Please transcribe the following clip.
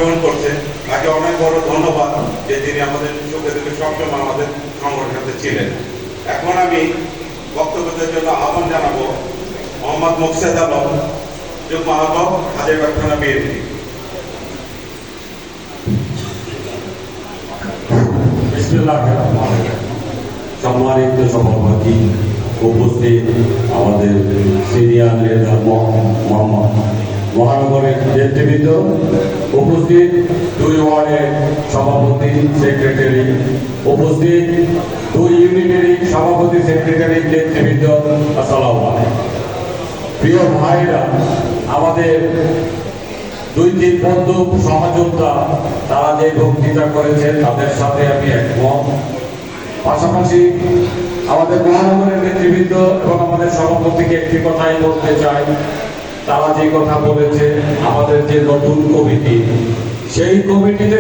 অংশগ্রহণ করছে, তাকে অনেক বড় ধন্যবাদ যে তিনি আমাদের সুখে দুঃখে সবসময় আমাদের সংগঠনের সাথে ছিলেন। এখন আমি বক্তব্যের জন্য আহ্বান জানাবো মোহাম্মদ মুকসেদ আলম, যুগ্ম আহ্বায়ক হাজিরবাগ থানা বিএনপি। সম্মানিত সভাপতি, উপস্থিত আমাদের সিনিয়র নেতা মহানগরের নেতৃবৃন্দ, উপস্থিত 2 ওয়ার্ডের সভাপতি সেক্রেটারি, উপস্থিত 2 ইউনিটের সভাপতি সেক্রেটারি নেতৃবৃন্দ, আসসালামু আলাইকুম। প্রিয় ভাইরা, আমাদের 2-3 বন্ধু সহযোদ্ধা তারা যে বক্তৃতা করেছেন তাদের সাথে আমি একমত। পাশাপাশি আমাদের মহানগরের নেতৃবৃন্দ এবং আমাদের সভাপতিকে একটি কথাই বলতে চাই, তারা যে কথা বলেছে আমাদের যে নতুন কমিটি, সেই কমিটিতে